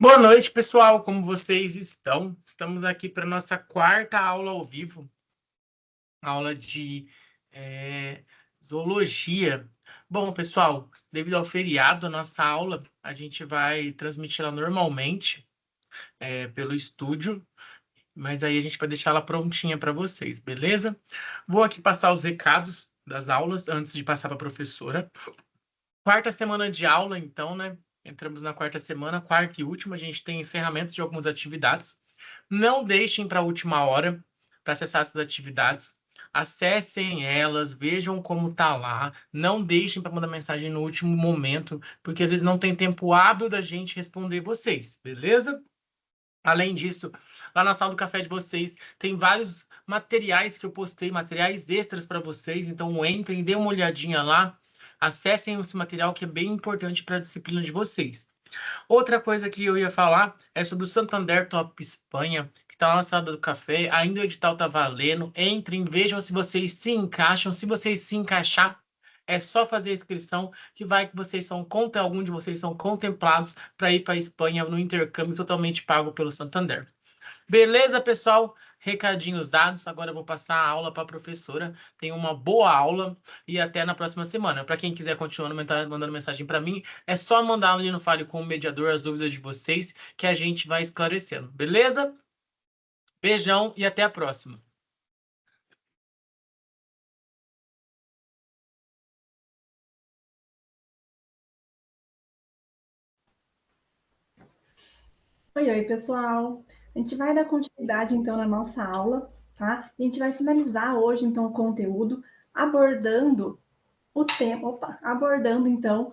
Boa noite, pessoal. Como vocês estão? Estamos aqui para nossa quarta aula ao vivo, aula de zoologia. Bom, pessoal, devido ao feriado, a nossa aula a gente vai transmiti-la normalmente pelo estúdio, mas aí a gente vai deixar ela prontinha para vocês, beleza? Vou aqui passar os recados das aulas antes de passar para a professora. Quarta semana de aula, então, né? Entramos na quarta semana, quarta e última. A gente tem encerramento de algumas atividades. Não deixem para a última hora para acessar essas atividades. Acessem elas, vejam como tá lá. Não deixem para mandar mensagem no último momento, porque às vezes não tem tempo hábil da gente responder vocês, beleza? Além disso, lá na sala do café de vocês tem vários materiais que eu postei, materiais extras para vocês. Então entrem, dêem uma olhadinha lá, acessem esse material que é bem importante para a disciplina de vocês. Outra coisa que eu ia falar é sobre o Santander Top Espanha, que está lá na sala do café. Ainda o edital está valendo. Entrem, vejam se vocês se encaixam. Se vocês se encaixar, é só fazer a inscrição que vai que algum de vocês são contemplados para ir para a Espanha no intercâmbio totalmente pago pelo Santander. Beleza, pessoal? Recadinhos dados. Agora eu vou passar a aula para a professora. Tenha uma boa aula e até na próxima semana. Para quem quiser continuar mandando mensagem para mim, é só mandar ali no Fale com o Mediador as dúvidas de vocês que a gente vai esclarecendo. Beleza? Beijão e até a próxima. Oi, pessoal! A gente vai dar continuidade, então, na nossa aula, tá? A gente vai finalizar hoje, então, o conteúdo, abordando o tema, então,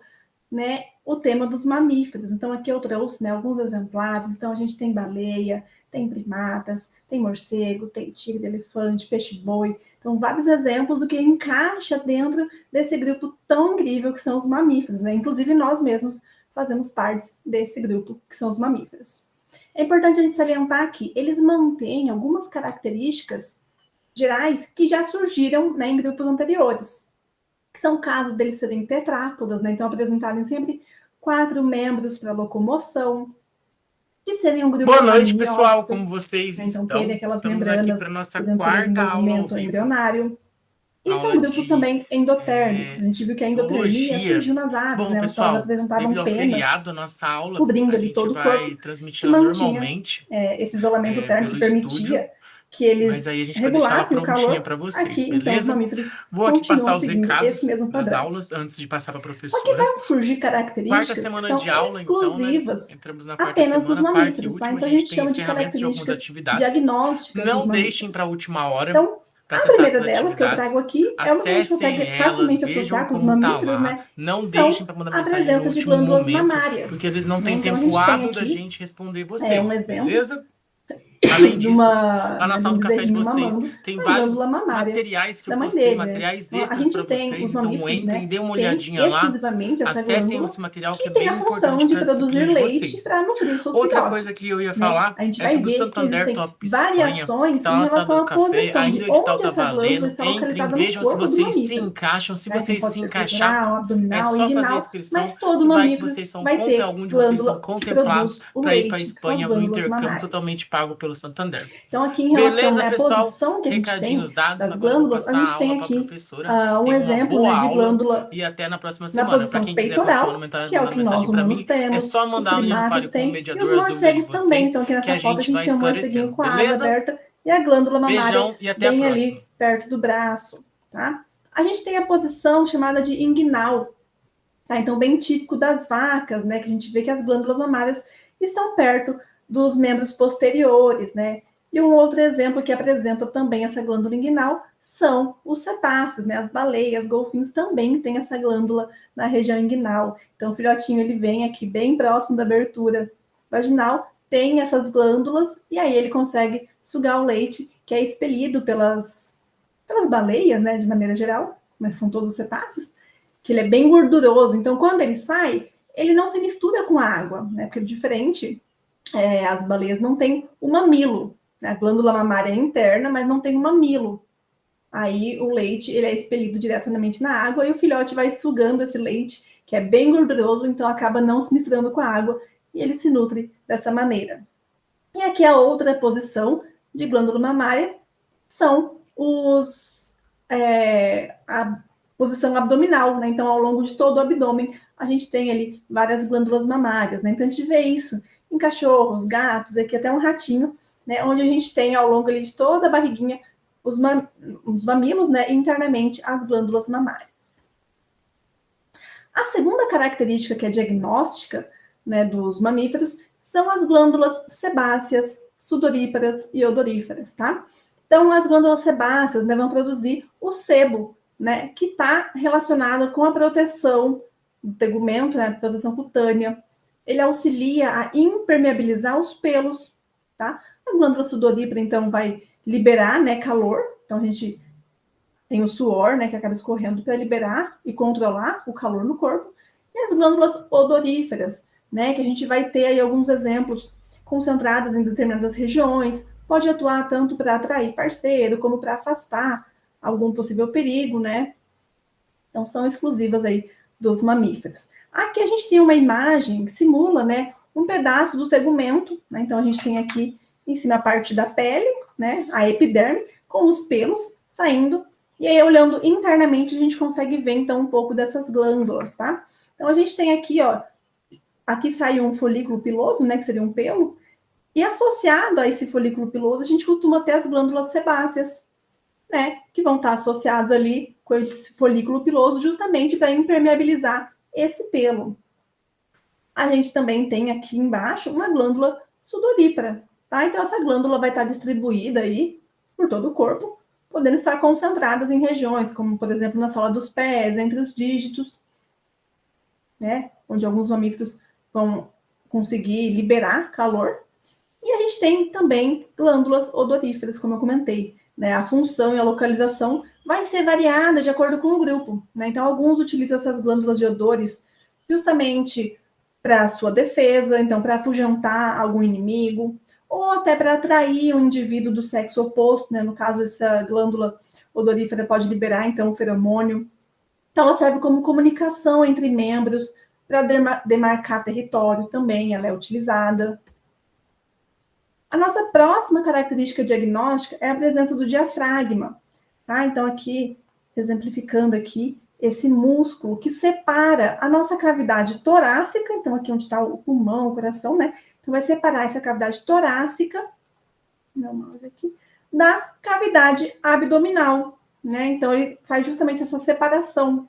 né, o tema dos mamíferos. Então, aqui eu trouxe, né, alguns exemplares. Então, a gente tem baleia, tem primatas, tem morcego, tem tigre, elefante, peixe-boi. Então, vários exemplos do que encaixa dentro desse grupo tão incrível que são os mamíferos, né? Inclusive, nós mesmos fazemos parte desse grupo, que são os mamíferos. É importante a gente salientar que eles mantêm algumas características gerais que já surgiram, né, em grupos anteriores, que são casos deles serem tetrápodas, né, então apresentarem sempre 4 membros para locomoção, de serem um grupo Boa noite, pessoal. Como amnióticos, vocês né, então terem estão? aquelas Estamos aqui membranas para nossa durante seu quarta aula ao desenvolvimento vivo, embrionário. E aula são grupos de também endotérmicos. A gente viu que a endotermia zoologia. surgiu nas aves, Bom, né? Elas pessoal, devido apresentavam ao penas feriado, a nossa aula cobrindo a ali gente todo o corpo, vai que transmiti-la mantinha normalmente esse isolamento térmico, pelo que estúdio, permitia que mas eles aí a gente vai deixar ela regulassem o prontinha calor. para vocês, Aqui, então, os beleza? mamíferos Vou aqui continuam passar os seguindo esse recados mesmo das padrão. aulas antes de passar para a Só que professora. vão surgir Quarta características que semana são de aula, então, né? exclusivas Entramos na quarta apenas dos semana, quarta e mamíferos, tá? última, a Então, a gente gente tem chama de encerramento de algumas características atividades. diagnósticas dos Não deixem para a mamíferos. última hora Então, para a acessar primeira essas delas que eu trago atividades. aqui é uma que a gente Acessem consegue elas, facilmente vejam associar com os como tá mamíferos, lá. né? Que Não deixem são para mandar a mensagem no presença de último glândulas momento, mamárias, porque às vezes não né? tem Então, a tempo gente tem hábil da aqui gente responder um vocês, exemplo beleza? Além de disso, lá na de um sala do café de bezerrinho vocês mamando tem a glândula vários mamária materiais que eu da mãe postei, dele, né? materiais Então, a extras gente para tem, vocês. os Então mamíferos, entrem, né, dêem uma tem olhadinha lá, exclusivamente essa acessem glândula esse material que que é tem bem a função importante de para a disciplina produzir de leite vocês. para nutrir os seus Outra coisa filhotes, que eu ia né? falar A gente é vai sobre o ver que Santander existem Top Espanha, que variações está lá em na sala relação do à café. posição Ainda de o edital onde está essa glândula valendo. está Entrem, localizada no vejam se corpo do vocês se mamífero, encaixam. Se tá? Então, vocês pode se ser encaixar, peitoral, é abdominal, só fazer a inguinal, inscrição mas todo que vai que mamífero vocês são, vai ter algum de vocês são glândula que contemplados produz o para ir para a leite, que são as Espanha no glândulas intercâmbio mamárias. totalmente pago pelo Santander. Então, aqui em relação, Beleza, né, à pessoal? posição que a gente tem Recadinhos dados. das Agora eu vou glândulas, a passar a gente tem aula para a aqui professora. um Tenha uma exemplo, boa né, de aula glândula e até na próxima na semana. Para posição quem quiser continuar peitoral, que é o mandando que nós mensagem para humanos mim, é temos, só os mandar ali no primatas Fale com o têm, e os Mediador as dúvidas de morcegos também. vocês Então, aqui que a nessa foto a gente gente vai tem um esclarecendo. morceguinho com a asa Beleza? aberta e a glândula mamária Beijão e até a bem próxima. ali perto do braço, tá? A gente tem a posição chamada de inguinal, tá? Então, bem típico das vacas, né, que a gente vê que as glândulas mamárias estão perto dos membros posteriores, né? E um outro exemplo que apresenta também essa glândula inguinal são os cetáceos, né? As baleias, golfinhos também têm essa glândula na região inguinal. Então, o filhotinho ele vem aqui bem próximo da abertura vaginal, tem essas glândulas e aí ele consegue sugar o leite que é expelido pelas baleias, né? De maneira geral, mas são todos cetáceos, que ele é bem gorduroso. Então, quando ele sai, ele não se mistura com a água, né? Porque diferente, as baleias não têm o mamilo. A glândula mamária é interna, mas não tem o mamilo. Aí o leite ele é expelido diretamente na água e o filhote vai sugando esse leite, que é bem gorduroso, então acaba não se misturando com a água e ele se nutre dessa maneira. E aqui a outra posição de glândula mamária são a posição abdominal, né? Então, ao longo de todo o abdômen, a gente tem ali várias glândulas mamárias, né? Então, a gente vê isso em cachorros, gatos, aqui até um ratinho, né? Onde a gente tem ao longo ali de toda a barriguinha os mamilos, né? E internamente as glândulas mamárias. A segunda característica que é diagnóstica, né, dos mamíferos são as glândulas sebáceas, sudoríparas e odoríferas, tá? Então, as glândulas sebáceas, né, vão produzir o sebo, né, que está relacionado com a proteção do tegumento, né, a proteção cutânea. Ele auxilia a impermeabilizar os pelos, tá? A glândula sudorípara, então, vai liberar, né, calor. Então, a gente tem o suor, né, que acaba escorrendo para liberar e controlar o calor no corpo. E as glândulas odoríferas, né, que a gente vai ter aí alguns exemplos concentradas em determinadas regiões, pode atuar tanto para atrair parceiro, como para afastar algum possível perigo, né? Então, são exclusivas aí dos mamíferos. Aqui a gente tem uma imagem que simula, né, um pedaço do tegumento, né? Então, a gente tem aqui em cima a parte da pele, né, a epiderme, com os pelos saindo. E aí, olhando internamente, a gente consegue ver, então, um pouco dessas glândulas, tá? Então, a gente tem aqui, ó, aqui sai um folículo piloso, né, que seria um pelo, e associado a esse folículo piloso, a gente costuma ter as glândulas sebáceas, né, que vão estar associados ali com esse folículo piloso, justamente para impermeabilizar esse pelo. A gente também tem aqui embaixo uma glândula sudorípara, tá? Então, essa glândula vai estar distribuída aí por todo o corpo, podendo estar concentradas em regiões, como, por exemplo, na sola dos pés, entre os dígitos, né, onde alguns mamíferos vão conseguir liberar calor. E a gente tem também glândulas odoríferas, como eu comentei, né? A função e a localização vai ser variada de acordo com o grupo, né? Então, alguns utilizam essas glândulas de odores justamente para a sua defesa, então, para afugentar algum inimigo, ou até para atrair um indivíduo do sexo oposto, né? No caso, essa glândula odorífera pode liberar, então, o feromônio. Então, ela serve como comunicação entre membros, para demarcar território também, ela é utilizada. A nossa próxima característica diagnóstica é a presença do diafragma, tá? Então, aqui, exemplificando aqui, esse músculo que separa a nossa cavidade torácica, então aqui onde está o pulmão, o coração, né? Então, vai separar essa cavidade torácica, meu mouse aqui, da cavidade abdominal, né? Então, ele faz justamente essa separação.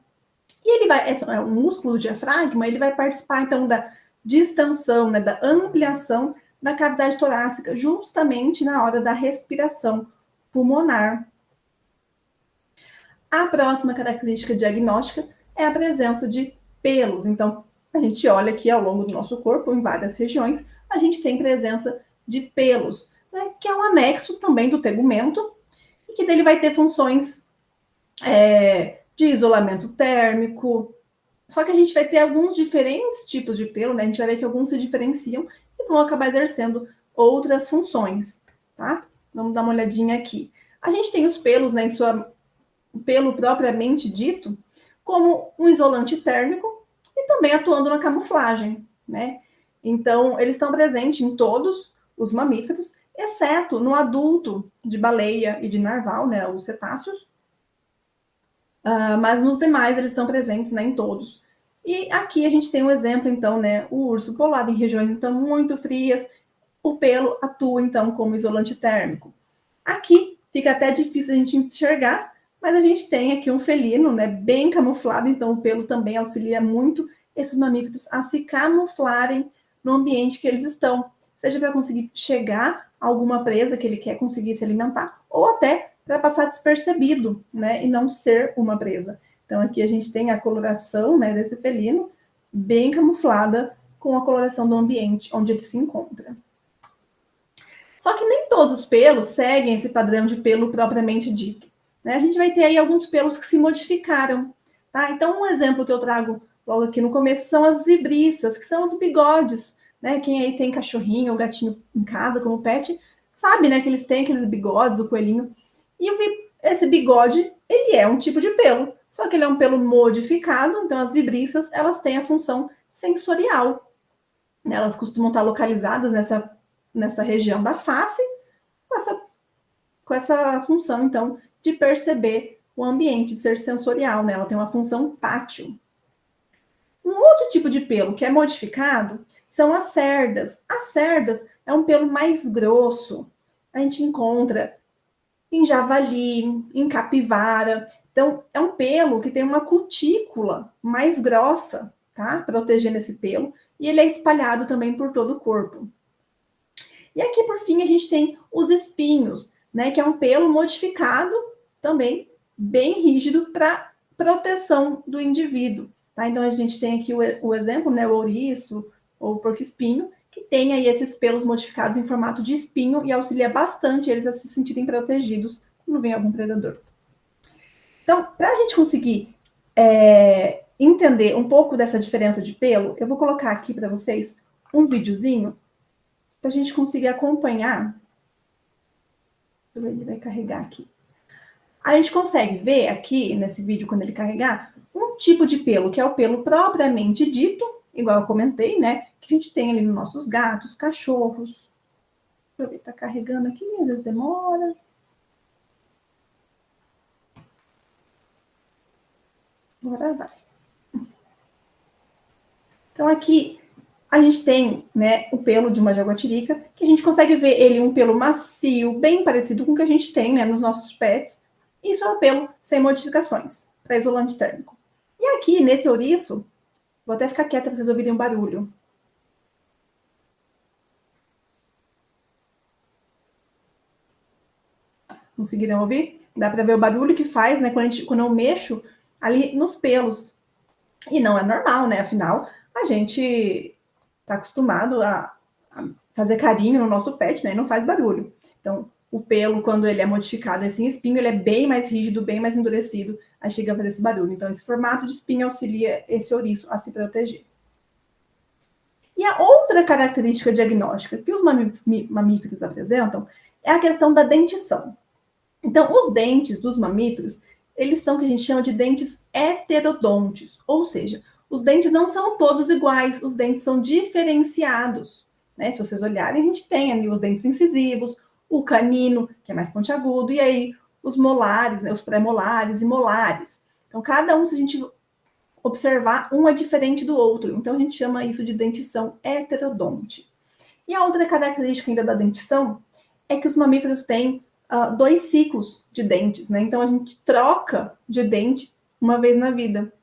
E ele vai, o músculo do diafragma, ele vai participar, então, da distensão, né, da ampliação da cavidade torácica, justamente na hora da respiração pulmonar. A próxima característica diagnóstica é a presença de pelos. Então, a gente olha aqui ao longo do nosso corpo, em várias regiões, a gente tem presença de pelos, né, que é um anexo também do tegumento, e que dele vai ter funções de isolamento térmico. Só que a gente vai ter alguns diferentes tipos de pelo, né? A gente vai ver que alguns se diferenciam e vão acabar exercendo outras funções, tá? Vamos dar uma olhadinha aqui. A gente tem os pelos, né, o pelo propriamente dito, como um isolante térmico e também atuando na camuflagem, né? Então, eles estão presentes em todos os mamíferos, exceto no adulto de baleia e de narval, né, os cetáceos. Mas nos demais eles estão presentes, né, em todos. E aqui a gente tem um exemplo, então, né, o urso polar em regiões, então, muito frias, o pelo atua, então, como isolante térmico. Aqui fica até difícil a gente enxergar, mas a gente tem aqui um felino, né, bem camuflado, então o pelo também auxilia muito esses mamíferos a se camuflarem no ambiente que eles estão, seja para conseguir chegar a alguma presa que ele quer conseguir se alimentar, ou até para passar despercebido, né, e não ser uma presa. Então, aqui a gente tem a coloração, né, desse felino bem camuflada com a coloração do ambiente onde ele se encontra. Só que nem todos os pelos seguem esse padrão de pelo propriamente dito, né? A gente vai ter aí alguns pelos que se modificaram, tá? Então, um exemplo que eu trago logo aqui no começo são as vibriças, que são os bigodes, né? Quem aí tem cachorrinho ou gatinho em casa como pet, sabe, né, que eles têm aqueles bigodes, o coelhinho. E esse bigode, ele é um tipo de pelo, só que ele é um pelo modificado, então as vibriças, elas têm a função sensorial. Elas costumam estar localizadas nessa região da face, com essa função, então, de perceber o ambiente, de ser sensorial, né? Ela tem uma função tátil. Um outro tipo de pelo que é modificado são as cerdas. As cerdas é um pelo mais grosso. A gente encontra em javali, em capivara. Então, é um pelo que tem uma cutícula mais grossa, tá? Protegendo esse pelo. E ele é espalhado também por todo o corpo. E aqui, por fim, a gente tem os espinhos, né? Que é um pelo modificado também, bem rígido, para proteção do indivíduo. Tá? Então, a gente tem aqui o exemplo, né? O ouriço ou o porco-espinho, que tem aí esses pelos modificados em formato de espinho e auxilia bastante eles a se sentirem protegidos quando vem algum predador. Então, para a gente conseguir entender um pouco dessa diferença de pelo, eu vou colocar aqui para vocês um videozinho para a gente conseguir acompanhar. Deixa eu ver, ele vai carregar aqui. A gente consegue ver aqui, nesse vídeo, quando ele carregar, um tipo de pelo, que é o pelo propriamente dito, igual eu comentei, né? Que a gente tem ali nos nossos gatos, cachorros. Deixa eu ver, tá carregando aqui, às vezes demora. Agora vai. Então, aqui a gente tem, né, o pelo de uma jaguatirica, que a gente consegue ver ele um pelo macio, bem parecido com o que a gente tem, né, nos nossos pets. Isso é um pelo sem modificações, para isolante térmico. E aqui, nesse ouriço, vou até ficar quieta para vocês ouvirem um barulho. Conseguiram ouvir? Dá para ver o barulho que faz, né, quando eu mexo ali nos pelos. E não é normal, né? Afinal, a gente está acostumado a fazer carinho no nosso pet, né? E não faz barulho. Então, o pelo, quando ele é modificado assim, espinho, ele é bem mais rígido, bem mais endurecido, aí chega a fazer esse barulho. Então, esse formato de espinho auxilia esse ouriço a se proteger. E a outra característica diagnóstica que os mamíferos apresentam é a questão da dentição. Então, os dentes dos mamíferos, eles são o que a gente chama de dentes heterodontes, ou seja, os dentes não são todos iguais, os dentes são diferenciados. Né? Se vocês olharem, a gente tem ali os dentes incisivos, o canino, que é mais pontiagudo, e aí os molares, né? Os pré-molares e molares. Então, cada um, se a gente observar, um é diferente do outro. Então, a gente chama isso de dentição heterodonte. E a outra característica ainda da dentição é que os mamíferos têm 2 ciclos de dentes, né? Então, a gente troca de dente uma vez na vida.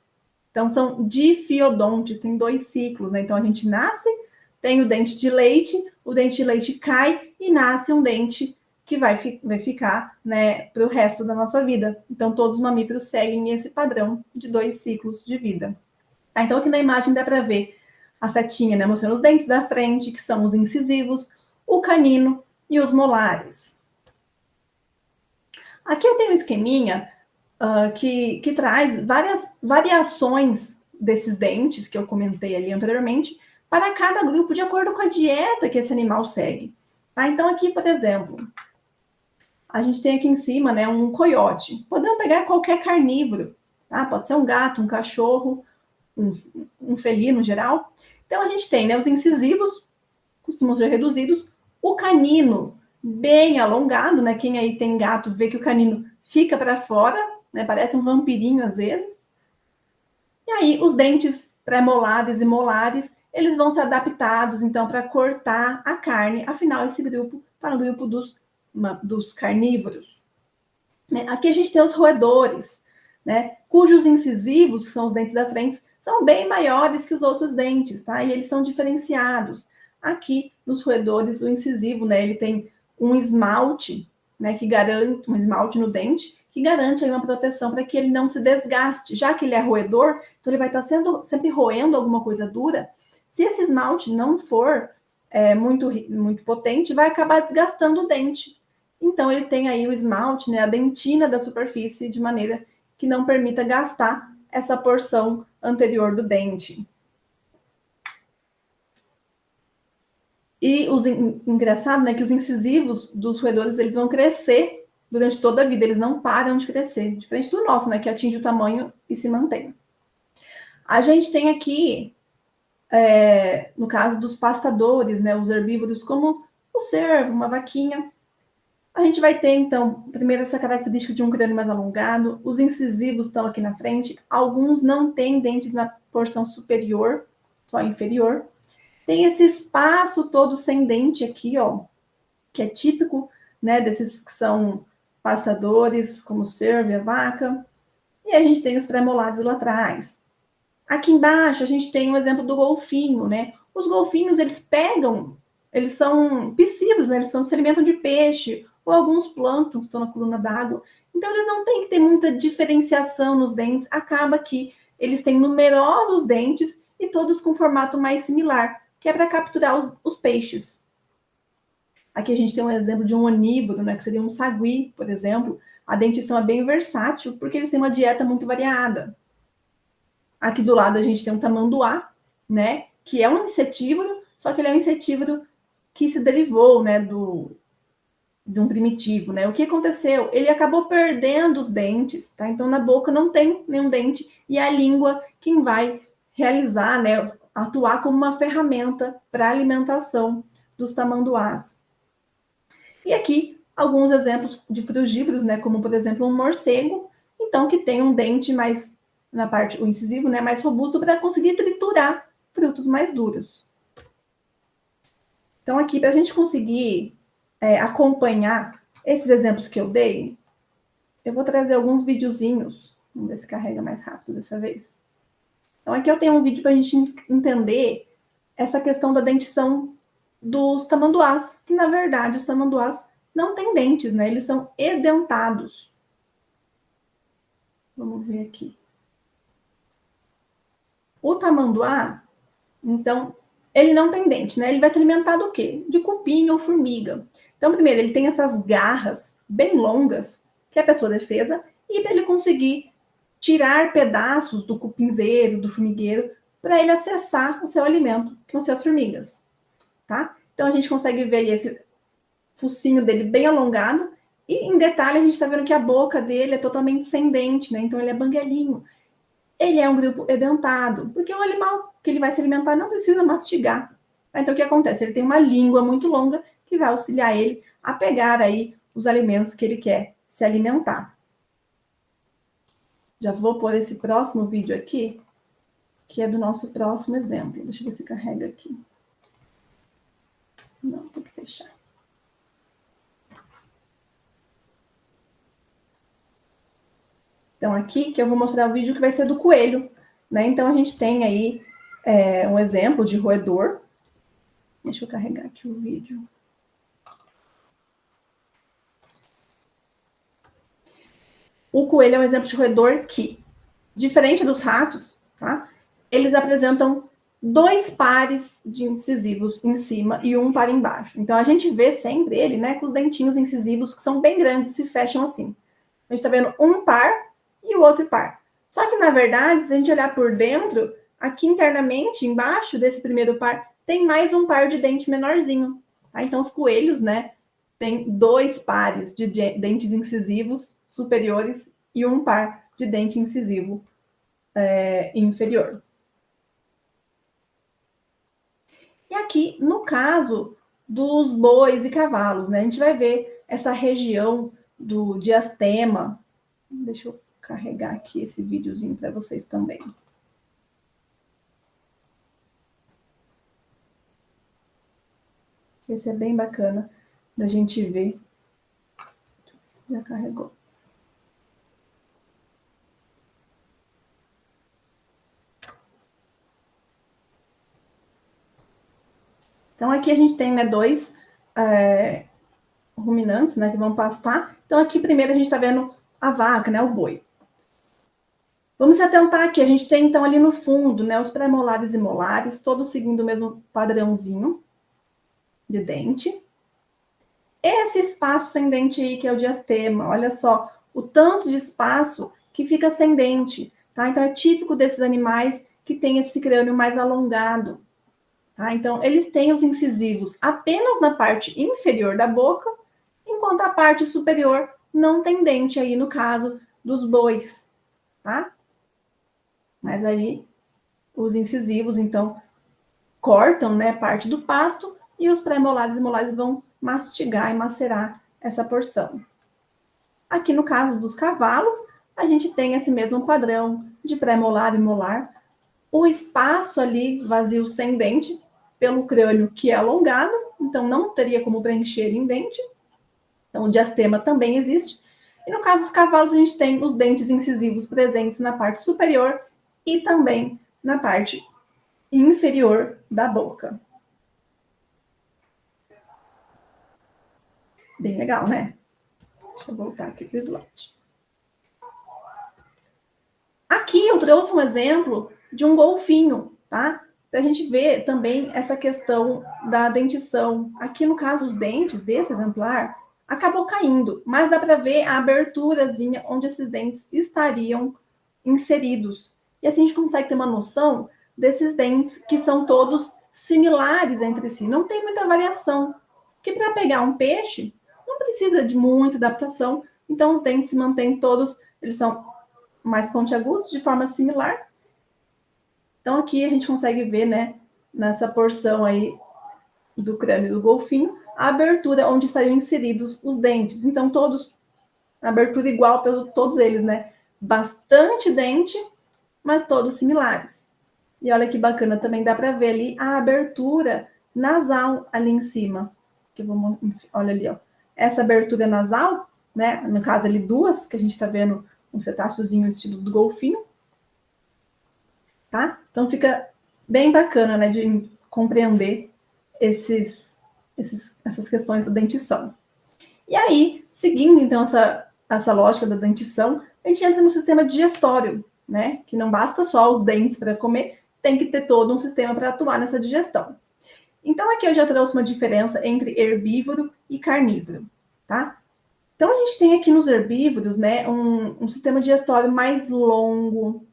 Então, são difiodontes, tem 2 ciclos, né? Então, a gente nasce, tem o dente de leite cai e nasce um dente que vai ficar, né, para o resto da nossa vida. Então, todos os mamíferos seguem esse padrão de 2 ciclos de vida. Tá? Então, aqui na imagem dá para ver a setinha, né, mostrando os dentes da frente, que são os incisivos, o canino e os molares. Aqui eu tenho um esqueminha que traz várias variações desses dentes que eu comentei ali anteriormente para cada grupo, de acordo com a dieta que esse animal segue. Tá? Então, aqui, por exemplo, a gente tem aqui em cima, né, um coiote. Podemos pegar qualquer carnívoro, tá? Pode ser um gato, um cachorro, um felino em geral. Então, a gente tem, né, os incisivos, costumam ser reduzidos, o canino bem alongado, né? Quem aí tem gato vê que o canino fica para fora, né? Parece um vampirinho às vezes. E aí, os dentes pré-molares e molares, eles vão ser adaptados, então, para cortar a carne. Afinal, esse grupo está no grupo dos carnívoros. Né? Aqui a gente tem os roedores, né? Cujos incisivos, que são os dentes da frente, são bem maiores que os outros dentes, tá? E eles são diferenciados. Aqui, nos roedores, o incisivo, né? Ele tem um esmalte, né? Que garante, um esmalte no dente, que garante aí uma proteção para que ele não se desgaste. Já que ele é roedor, então ele vai estar sempre roendo alguma coisa dura. Se esse esmalte não for muito potente, vai acabar desgastando o dente. Então, ele tem aí o esmalte, né, a dentina da superfície, de maneira que não permita gastar essa porção anterior do dente. E engraçado, né, que os incisivos dos roedores, eles vão crescer durante toda a vida, eles não param de crescer, diferente do nosso, né, que atinge o tamanho e se mantém. A gente tem aqui no caso dos pastadores, né, os herbívoros, como o cervo, uma vaquinha. A gente vai ter, então, primeiro essa característica de um crânio mais alongado, os incisivos estão aqui na frente, alguns não têm dentes na porção superior, só inferior. Tem esse espaço todo sem dente aqui, ó, que é típico, né, desses que são pastadores, como o cervo e a vaca. E a gente tem os pré-molares lá atrás. Aqui embaixo a gente tem um exemplo do golfinho, né? Os golfinhos, eles são piscívoros, né? Eles se alimentam de peixe ou alguns plânctons que estão na coluna d'água. Então eles não têm que ter muita diferenciação nos dentes. Acaba que eles têm numerosos dentes e todos com formato mais similar, que é para capturar os peixes. Aqui a gente tem um exemplo de um onívoro, né? Que seria um sagui, por exemplo. A dentição é bem versátil porque eles têm uma dieta muito variada. Aqui do lado a gente tem um tamanduá, né? Que é um insetívoro, só que ele é um insetívoro que se derivou, né? De um primitivo, né? O que aconteceu? Ele acabou perdendo os dentes, tá? Então na boca não tem nenhum dente e a língua quem vai realizar, né? Atuar como uma ferramenta para a alimentação dos tamanduás. E aqui alguns exemplos de frugívoros, né? Como por exemplo um morcego, então que tem um dente mais na parte, o incisivo, né, mais robusto para conseguir triturar frutos mais duros. Então, aqui, para a gente conseguir acompanhar esses exemplos que eu dei, eu vou trazer alguns videozinhos. Vamos ver se carrega mais rápido dessa vez. Então, aqui eu tenho um vídeo para a gente entender essa questão da dentição dos tamanduás, que, na verdade, os tamanduás não têm dentes, né? Eles são edentados. Vamos ver aqui. O tamanduá, então, ele não tem dente, né? Ele vai se alimentar do quê? De cupim ou formiga. Então, primeiro, ele tem essas garras bem longas, que é a sua defesa, e para ele conseguir tirar pedaços do cupinzeiro, do formigueiro, para ele acessar o seu alimento, que são as formigas, tá? Então, a gente consegue ver esse focinho dele bem alongado, e em detalhe, a gente está vendo que a boca dele é totalmente sem dente, né? Então, ele é banguelinho. Ele é um grupo edentado, porque o animal que ele vai se alimentar não precisa mastigar. Então, o que acontece? Ele tem uma língua muito longa que vai auxiliar ele a pegar aí os alimentos que ele quer se alimentar. Já vou pôr esse próximo vídeo aqui, que é do nosso próximo exemplo. Deixa eu ver se carrega aqui. Não, tem que fechar. Então, aqui que eu vou mostrar o vídeo que vai ser do coelho, né? Então, a gente tem aí um exemplo de roedor. Deixa eu carregar aqui o vídeo. O coelho é um exemplo de roedor que, diferente dos ratos, tá? Eles apresentam 2 pares de incisivos em cima e um par embaixo. Então, a gente vê sempre ele, né, com os dentinhos incisivos que são bem grandes e se fecham assim. A gente está vendo um par e o outro par. Só que, na verdade, se a gente olhar por dentro, aqui internamente, embaixo desse primeiro par, tem mais um par de dente menorzinho. Tá? Então, os coelhos, né, têm 2 pares de dentes incisivos superiores e um par de dente incisivo inferior. E aqui, no caso dos bois e cavalos, né, a gente vai ver essa região do diastema. Deixa eu carregar aqui esse videozinho para vocês também. Esse é bem bacana da gente ver. Já carregou. Então, aqui a gente tem, né, 2 ruminantes, né, que vão pastar. Então, aqui primeiro a gente está vendo a vaca, né, o boi. Vamos se atentar aqui, a gente tem então ali no fundo, né, os pré-molares e molares, todos seguindo o mesmo padrãozinho de dente. Esse espaço sem dente aí, que é o diastema, olha só, o tanto de espaço que fica sem dente, tá? Então, é típico desses animais que tem esse crânio mais alongado, tá? Então, eles têm os incisivos apenas na parte inferior da boca, enquanto a parte superior não tem dente aí, no caso dos bois, tá? Mas aí, os incisivos, então, cortam, né, parte do pasto e os pré-molares e molares vão mastigar e macerar essa porção. Aqui no caso dos cavalos, a gente tem esse mesmo padrão de pré-molar e molar. O espaço ali vazio sem dente, pelo crânio que é alongado, então não teria como preencher em dente. Então o diastema também existe. E no caso dos cavalos, a gente tem os dentes incisivos presentes na parte superior e também na parte inferior da boca. Bem legal, né? Deixa eu voltar aqui para o slide. Aqui eu trouxe um exemplo de um golfinho, tá? Para a gente ver também essa questão da dentição. Aqui, no caso, os dentes desse exemplar acabou caindo, mas dá para ver a aberturazinha onde esses dentes estariam inseridos. E assim a gente consegue ter uma noção desses dentes que são todos similares entre si. Não tem muita variação. Porque para pegar um peixe, não precisa de muita adaptação. Então, os dentes se mantêm todos, eles são mais pontiagudos, de forma similar. Então, aqui a gente consegue ver, né, nessa porção aí do crânio do golfinho, a abertura onde estariam inseridos os dentes. Então, todos, a abertura igual para todos eles, né? Bastante dente, mas todos similares. E olha que bacana, também dá para ver ali a abertura nasal ali em cima. Que eu vou, olha ali, ó. Essa abertura nasal, né? No caso ali duas, que a gente está vendo um cetáceozinho estilo do golfinho. Tá? Então fica bem bacana, né, de compreender essas questões da dentição. E aí, seguindo então essa lógica da dentição, a gente entra no sistema digestório, né? Que não basta só os dentes para comer, tem que ter todo um sistema para atuar nessa digestão. Então aqui eu já trouxe uma diferença entre herbívoro e carnívoro, tá? Então a gente tem aqui nos herbívoros, né, um sistema digestório mais longo,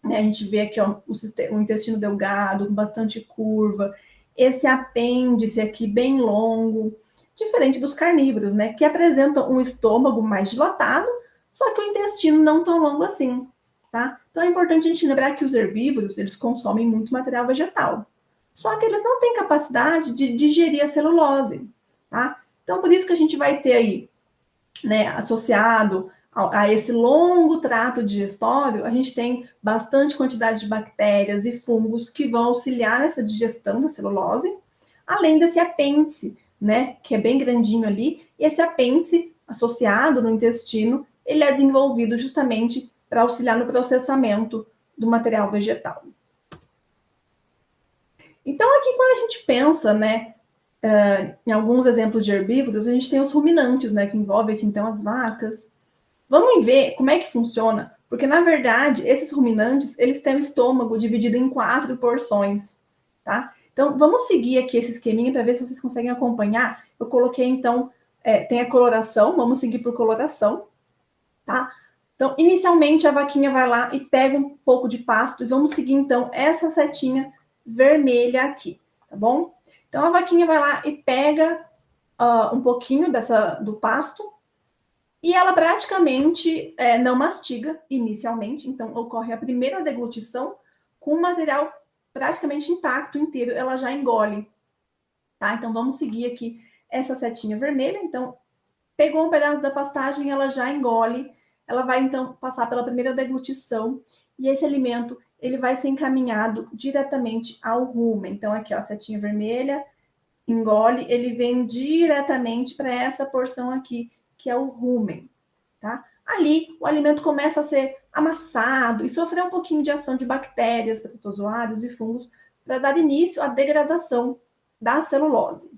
né? A gente vê aqui, ó, o intestino delgado, com bastante curva, esse apêndice aqui bem longo, diferente dos carnívoros, né, que apresentam um estômago mais dilatado, só que o intestino não tão longo assim, tá? Então é importante a gente lembrar que os herbívoros, eles consomem muito material vegetal, só que eles não têm capacidade de digerir a celulose, tá? Então por isso que a gente vai ter aí, né, associado a esse longo trato digestório, a gente tem bastante quantidade de bactérias e fungos que vão auxiliar nessa digestão da celulose, além desse apêndice, né, que é bem grandinho ali, e esse apêndice associado no intestino, ele é desenvolvido justamente para auxiliar no processamento do material vegetal. Então, aqui quando a gente pensa, né, em alguns exemplos de herbívoros, a gente tem os ruminantes, né, que envolvem aqui, então, as vacas. Vamos ver como é que funciona, porque, na verdade, esses ruminantes, eles têm o estômago dividido em 4 porções, tá? Então, vamos seguir aqui esse esqueminha para ver se vocês conseguem acompanhar. Eu coloquei, então, tem a coloração, vamos seguir por coloração, tá? Então, inicialmente, a vaquinha vai lá e pega um pouco de pasto, e vamos seguir, então, essa setinha vermelha aqui, tá bom? Então, a vaquinha vai lá e pega um pouquinho do pasto, e ela praticamente não mastiga inicialmente, então ocorre a primeira deglutição com o material praticamente intacto inteiro, ela já engole, tá? Então vamos seguir aqui essa setinha vermelha, então pegou um pedaço da pastagem, ela já engole, ela vai então passar pela primeira deglutição e esse alimento ele vai ser encaminhado diretamente ao rumen. Então aqui ó, a setinha vermelha, engole, ele vem diretamente para essa porção aqui, que é o rumen, tá? Ali, o alimento começa a ser amassado e sofrer um pouquinho de ação de bactérias, protozoários e fungos para dar início à degradação da celulose.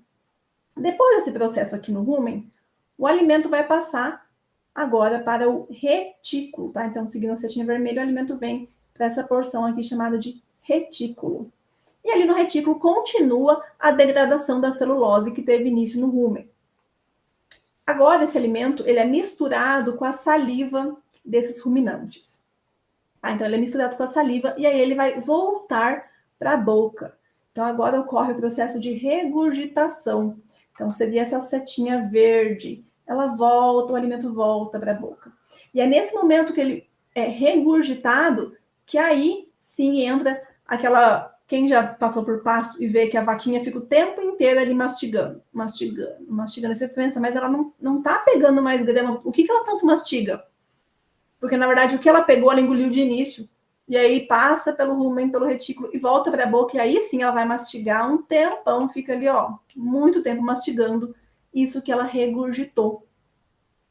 Depois desse processo aqui no rumen, o alimento vai passar agora para o retículo, tá? Então, seguindo a setinha vermelha, o alimento vem para essa porção aqui chamada de retículo. E ali no retículo continua a degradação da celulose que teve início no rumen. Agora, esse alimento ele é misturado com a saliva desses ruminantes. Tá? Então, ele é misturado com a saliva e aí ele vai voltar para a boca. Então, agora ocorre o processo de regurgitação. Então, seria essa setinha verde. Ela volta, o alimento volta para a boca. E é nesse momento que ele é regurgitado que aí sim entra aquela Quem já passou por pasto e vê que a vaquinha fica o tempo inteiro ali mastigando. Você pensa, mas ela não tá pegando mais grama. O que ela tanto mastiga? Porque, na verdade, o que ela pegou, ela engoliu de início. E aí passa pelo rumen, pelo retículo e volta para a boca. E aí sim ela vai mastigar um tempão, fica ali, ó, muito tempo mastigando isso que ela regurgitou.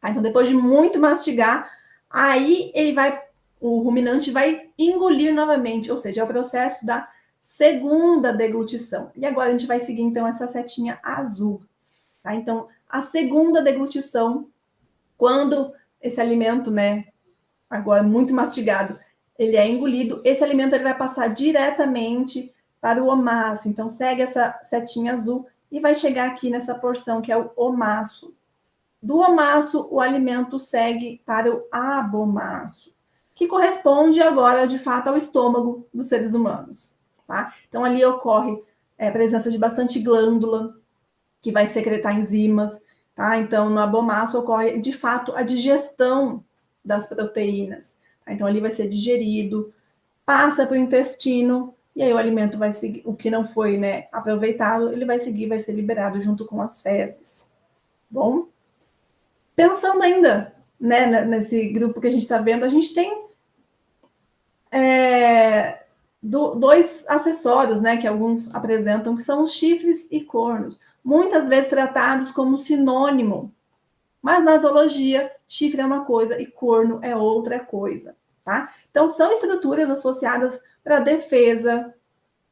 Tá? Então, depois de muito mastigar, aí o ruminante vai engolir novamente, ou seja, é o processo da segunda deglutição. E agora a gente vai seguir, então, essa setinha azul. Tá? Então, a segunda deglutição, quando esse alimento, né, agora muito mastigado, ele é engolido, esse alimento ele vai passar diretamente para o omaço. Então, segue essa setinha azul e vai chegar aqui nessa porção que é o omaço. Do omaço, o alimento segue para o abomaço, que corresponde agora, de fato, ao estômago dos seres humanos. Tá? Então, ali ocorre a presença de bastante glândula, que vai secretar enzimas. Tá? Então, no abomaço ocorre, de fato, a digestão das proteínas. Tá? Então, ali vai ser digerido, passa para o intestino, e aí o alimento vai seguir, o que não foi, né, aproveitado, ele vai seguir, vai ser liberado junto com as fezes. Bom? Pensando ainda, né, nesse grupo que a gente está vendo, a gente tem dois acessórios, né, que alguns apresentam, que são os chifres e cornos, muitas vezes tratados como sinônimo, mas na zoologia, chifre é uma coisa e corno é outra coisa, tá? Então, são estruturas associadas para a defesa,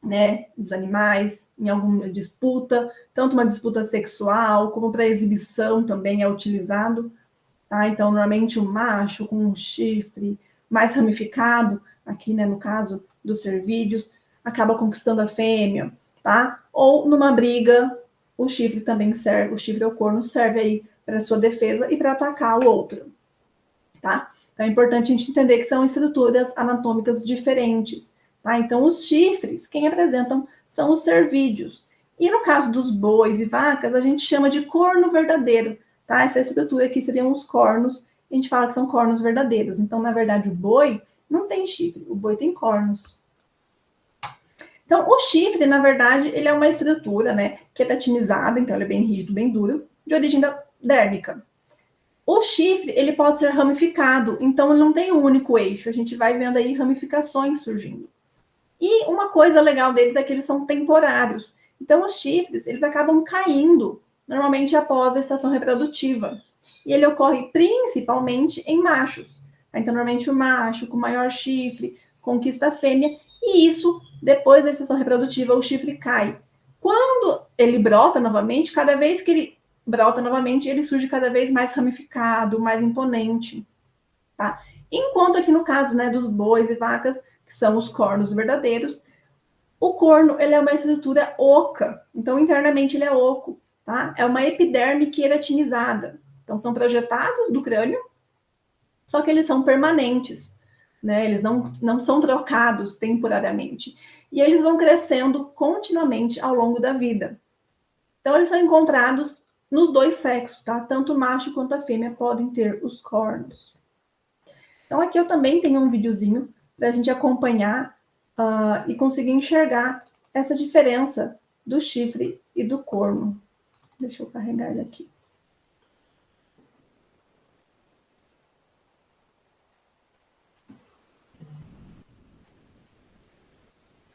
né, dos animais, em alguma disputa, tanto uma disputa sexual, como para exibição também é utilizado. Tá? Então, normalmente o macho com um chifre mais ramificado, aqui, né, no caso dos cervídeos, acaba conquistando a fêmea, tá? Ou numa briga, o chifre também serve, o chifre ou corno serve aí para sua defesa e para atacar o outro, tá? Então é importante a gente entender que são estruturas anatômicas diferentes, tá? Então os chifres, quem apresentam são os cervídeos. E no caso dos bois e vacas, a gente chama de corno verdadeiro, tá? Essa estrutura aqui seriam os cornos, a gente fala que são cornos verdadeiros. Então, na verdade, o boi não tem chifre, o boi tem cornos. Então, o chifre, na verdade, ele é uma estrutura, né, que é patinizada, então ele é bem rígido, bem duro, de origem dérmica. O chifre, ele pode ser ramificado, então ele não tem um único eixo, a gente vai vendo aí ramificações surgindo. E uma coisa legal deles é que eles são temporários. Então, os chifres, eles acabam caindo, normalmente após a estação reprodutiva. E ele ocorre principalmente em machos. Então, normalmente o macho com maior chifre conquista a fêmea, e isso, depois da estação reprodutiva, o chifre cai. Quando ele brota novamente, cada vez que ele brota novamente, ele surge cada vez mais ramificado, mais imponente. Tá? Enquanto aqui no caso, né, dos bois e vacas, que são os cornos verdadeiros, o corno ele é uma estrutura oca, então internamente ele é oco, tá? É uma epiderme queratinizada. Então são projetados do crânio, só que eles são permanentes, né? Eles não são trocados temporariamente. E eles vão crescendo continuamente ao longo da vida. Então eles são encontrados nos dois sexos, tá? Tanto o macho quanto a fêmea podem ter os cornos. Então aqui eu também tenho um videozinho para a gente acompanhar e conseguir enxergar essa diferença do chifre e do corno. Deixa eu carregar ele aqui.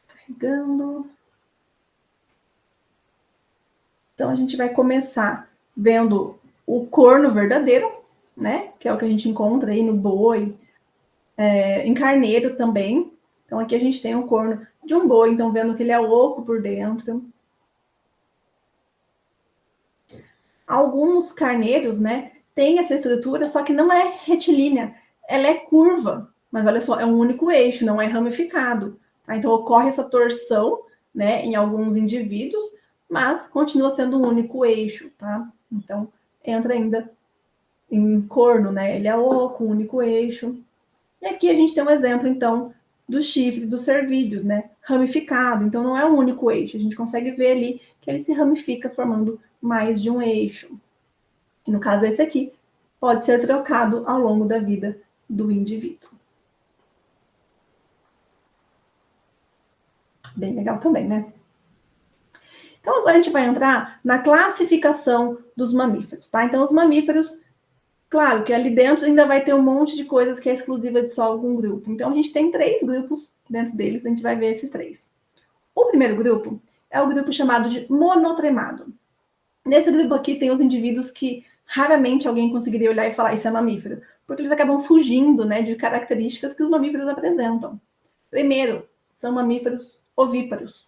Carregando. Então a gente vai começar vendo o corno verdadeiro, né? Que é o que a gente encontra aí no boi, em carneiro também. Então aqui a gente tem o corno de um boi, então vendo que ele é oco por dentro. Alguns carneiros, né, têm essa estrutura, só que não é retilínea, ela é curva, mas olha só, é um único eixo, não é ramificado. Tá? Então ocorre essa torção, né, em alguns indivíduos, mas continua sendo um único eixo, tá? Então entra ainda em corno, né? Ele é oco, um único eixo. E aqui a gente tem um exemplo, então, do chifre dos cervídeos, né? Ramificado, então não é um único eixo. A gente consegue ver ali que ele se ramifica formando mais de um eixo. No caso, esse aqui pode ser trocado ao longo da vida do indivíduo. Bem legal também, né? Então, agora a gente vai entrar na classificação dos mamíferos, tá? Então, os mamíferos, claro que ali dentro ainda vai ter um monte de coisas que é exclusiva de só algum grupo. Então, a gente tem 3 grupos dentro deles, a gente vai ver esses 3. O primeiro grupo é o grupo chamado de monotremado. Nesse grupo aqui tem os indivíduos que raramente alguém conseguiria olhar e falar isso é mamífero, porque eles acabam fugindo, né, de características que os mamíferos apresentam. Primeiro, são mamíferos ovíparos.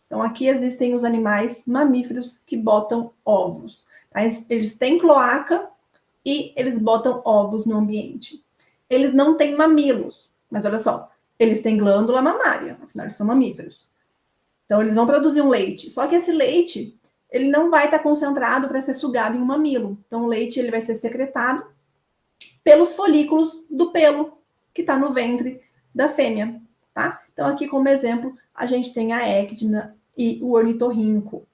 Então, aqui existem os animais mamíferos que botam ovos. Tá? Eles têm cloaca e eles botam ovos no ambiente. Eles não têm mamilos, mas olha só, eles têm glândula mamária, afinal, eles são mamíferos. Então, eles vão produzir um leite. Só que esse leite, ele não vai estar concentrado para ser sugado em um mamilo. Então, o leite ele vai ser secretado pelos folículos do pelo que está no ventre da fêmea, tá? Então, aqui como exemplo, a gente tem a ecdna e o ornitorrinco.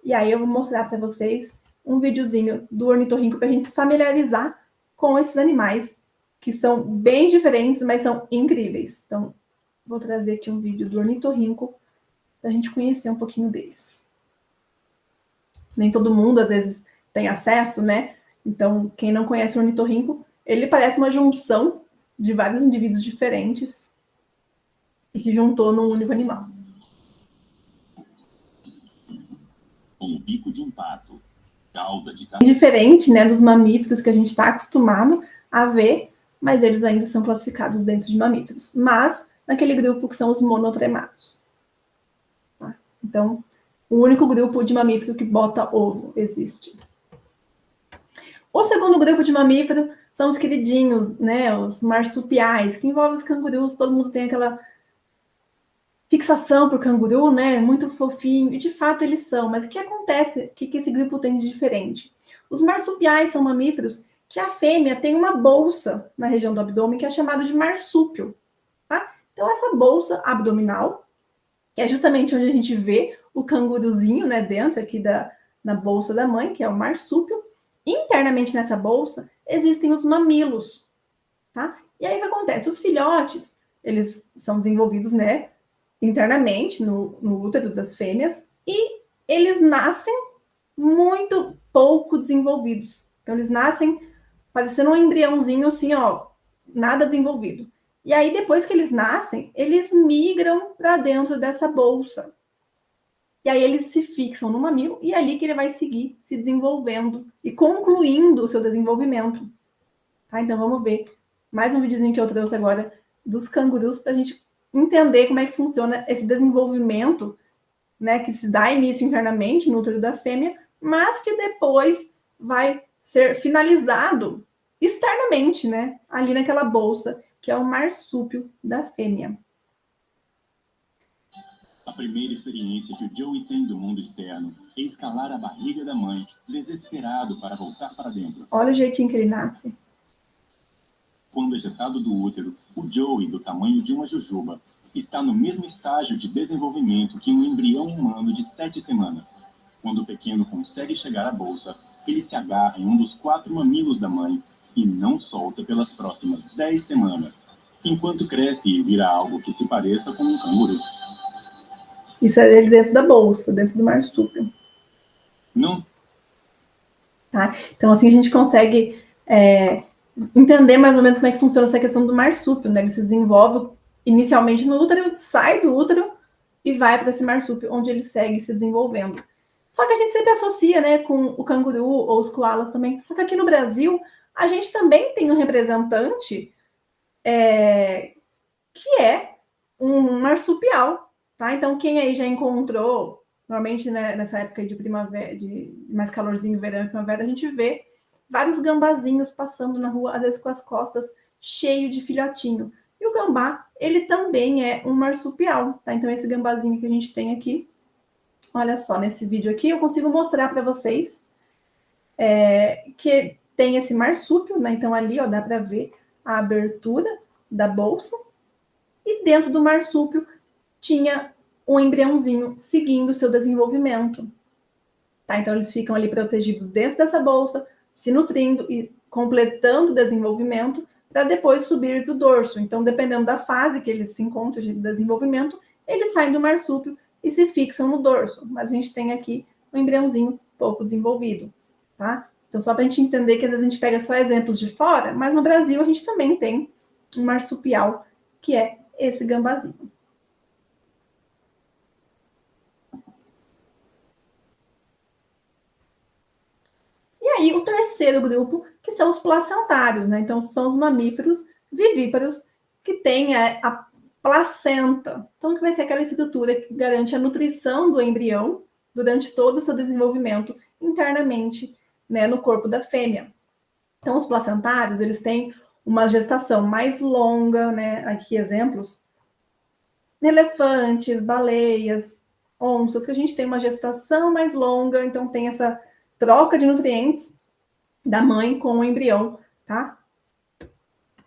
E aí eu vou mostrar para vocês um videozinho do ornitorrinco para a gente se familiarizar com esses animais que são bem diferentes, mas são incríveis. Então, vou trazer aqui um vídeo do ornitorrinco para a gente conhecer um pouquinho deles. Nem todo mundo, às vezes, tem acesso, né? Então, quem não conhece o ornitorrinco, ele parece uma junção de vários indivíduos diferentes e que juntou num único animal. Com o bico de um pato, cauda de diferente, né, dos mamíferos que a gente está acostumado a ver, mas eles ainda são classificados dentro de mamíferos. Mas naquele grupo que são os monotremados. Tá? Então, o único grupo de mamífero que bota ovo existe. O segundo grupo de mamífero são os queridinhos, né, os marsupiais, que envolvem os cangurus. Todo mundo tem aquela fixação por canguru, né, muito fofinho, e de fato eles são. Mas o que acontece? O que esse grupo tem de diferente? Os marsupiais são mamíferos que a fêmea tem uma bolsa na região do abdômen que é chamada de marsúpio. Tá? Então, essa bolsa abdominal, que é justamente onde a gente vê o canguruzinho, né, dentro aqui na bolsa da mãe, que é o marsúpio. Internamente nessa bolsa existem os mamilos, tá? E aí o que acontece? Os filhotes, eles são desenvolvidos, né, internamente no útero das fêmeas e eles nascem muito pouco desenvolvidos. Então eles nascem parecendo um embriãozinho assim, ó, nada desenvolvido. E aí depois que eles nascem, eles migram para dentro dessa bolsa. E aí eles se fixam no mamilo e é ali que ele vai seguir se desenvolvendo e concluindo o seu desenvolvimento. Tá? Então vamos ver mais um videozinho que eu trouxe agora dos cangurus para a gente entender como é que funciona esse desenvolvimento, né, que se dá início internamente no útero da fêmea, mas que depois vai ser finalizado externamente, né, ali naquela bolsa, que é o marsúpio da fêmea. A primeira experiência que o Joey tem do mundo externo é escalar a barriga da mãe, desesperado para voltar para dentro. Olha o jeitinho que ele nasce. Quando ejetado do útero, o Joey, do tamanho de uma jujuba, está no mesmo estágio de desenvolvimento que um embrião humano de 7 semanas. Quando o pequeno consegue chegar à bolsa, ele se agarra em um dos 4 mamilos da mãe e não solta pelas próximas 10 semanas, enquanto cresce e vira algo que se pareça com um canguru. Isso é ele dentro da bolsa, dentro do marsúpio. Não. Tá? Então, assim, a gente consegue entender mais ou menos como é que funciona essa questão do marsúpio, né? Ele se desenvolve inicialmente no útero, sai do útero e vai para esse marsúpio, onde ele segue se desenvolvendo. Só que a gente sempre associa, né, com o canguru ou os koalas também. Só que aqui no Brasil, a gente também tem um representante que é um marsupial. Tá? Então, quem aí já encontrou, normalmente, né, nessa época de primavera, de mais calorzinho, verão e primavera, a gente vê vários gambazinhos passando na rua, às vezes com as costas cheio de filhotinho. E o gambá, ele também é um marsupial, tá? Então, esse gambazinho que a gente tem aqui, olha só, nesse vídeo aqui, eu consigo mostrar para vocês que tem esse marsúpio, né? Então, ali, ó, dá para ver a abertura da bolsa. E dentro do marsúpio tinha um embriãozinho seguindo o seu desenvolvimento. Tá? Então, eles ficam ali protegidos dentro dessa bolsa, se nutrindo e completando o desenvolvimento para depois subir para o dorso. Então, dependendo da fase que eles se encontram de desenvolvimento, eles saem do marsúpio e se fixam no dorso. Mas a gente tem aqui um embriãozinho pouco desenvolvido, tá? Então, só para a gente entender que às vezes a gente pega só exemplos de fora, mas no Brasil a gente também tem um marsupial, que é esse gambazinho. E aí, o terceiro grupo, que são os placentários, né? Então, são os mamíferos vivíparos que têm a placenta. Então, que vai ser aquela estrutura que garante a nutrição do embrião durante todo o seu desenvolvimento internamente, né, no corpo da fêmea. Então, os placentários, eles têm uma gestação mais longa, né? Aqui exemplos: elefantes, baleias, onças, que a gente tem uma gestação mais longa, então tem essa troca de nutrientes da mãe com o embrião, tá?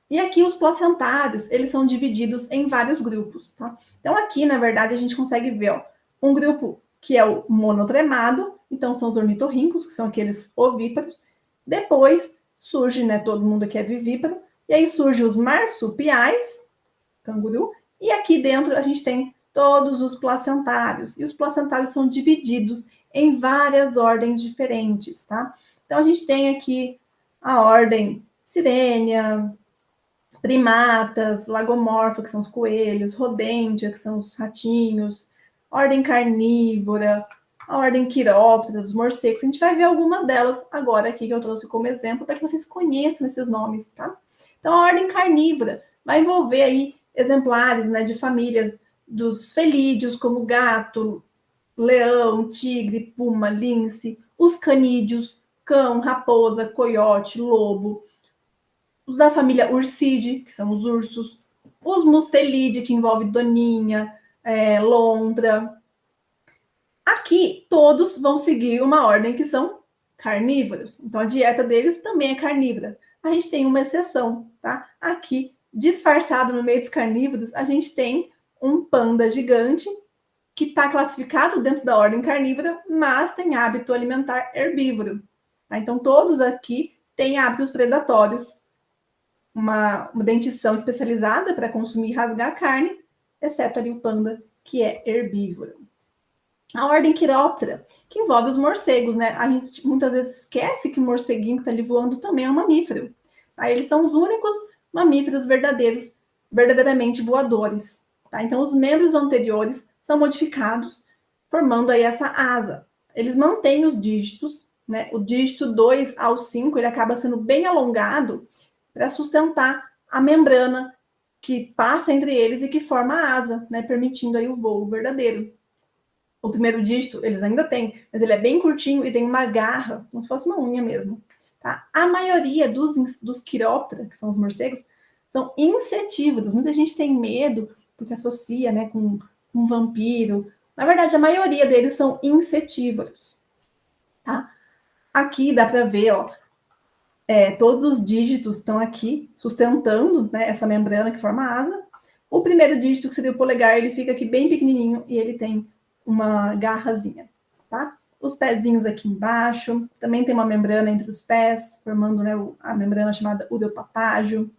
E aqui os placentários, eles são divididos em vários grupos, tá? Então aqui, na verdade, a gente consegue ver, ó, um grupo que é o monotremado, então são os ornitorrincos, que são aqueles ovíparos. Depois surge, né, todo mundo aqui é vivíparo, e aí surge os marsupiais, canguru, e aqui dentro a gente tem todos os placentários, e os placentários são divididos em várias ordens diferentes, tá? Então a gente tem aqui a ordem Sirenia, primatas, lagomorfa, que são os coelhos, rodentia, que são os ratinhos, ordem carnívora, a ordem quiróptera, os morcegos. A gente vai ver algumas delas agora aqui que eu trouxe como exemplo para que vocês conheçam esses nomes, tá? Então, a ordem carnívora vai envolver aí exemplares, né, de famílias dos felídeos, como gato, leão, tigre, puma, lince, os canídeos, cão, raposa, coiote, lobo, os da família Ursídea, que são os ursos, os Mustelídea, que envolve doninha, lontra. Aqui, todos vão seguir uma ordem que são carnívoros. Então, a dieta deles também é carnívora. A gente tem uma exceção, tá? Aqui, disfarçado no meio dos carnívoros, a gente tem um panda gigante que está classificado dentro da ordem carnívora, mas tem hábito alimentar herbívoro. Tá? Então, todos aqui têm hábitos predatórios, uma dentição especializada para consumir e rasgar carne, exceto ali o panda, que é herbívoro. A ordem Quiróptera, que envolve os morcegos, né? A gente muitas vezes esquece que o morceguinho que está ali voando também é um mamífero. Tá? Eles são os únicos mamíferos verdadeiramente voadores. Tá? Então, os membros anteriores são modificados, formando aí essa asa. Eles mantêm os dígitos, né? O dígito 2 ao 5, ele acaba sendo bem alongado para sustentar a membrana que passa entre eles e que forma a asa, né? Permitindo aí o voo verdadeiro. O primeiro dígito eles ainda têm, mas ele é bem curtinho e tem uma garra, como se fosse uma unha mesmo. Tá? A maioria dos quiróptera, que são os morcegos, são insetívoros. Muita gente tem medo, porque associa, né, com um vampiro. Na verdade, a maioria deles são insetívoros. Tá? Aqui dá para ver, ó, todos os dígitos estão aqui sustentando, né, essa membrana que forma a asa. O primeiro dígito, que seria o polegar, ele fica aqui bem pequenininho e ele tem uma garrazinha, tá? Os pezinhos aqui embaixo, também tem uma membrana entre os pés, formando, né, a membrana chamada ureopatágio.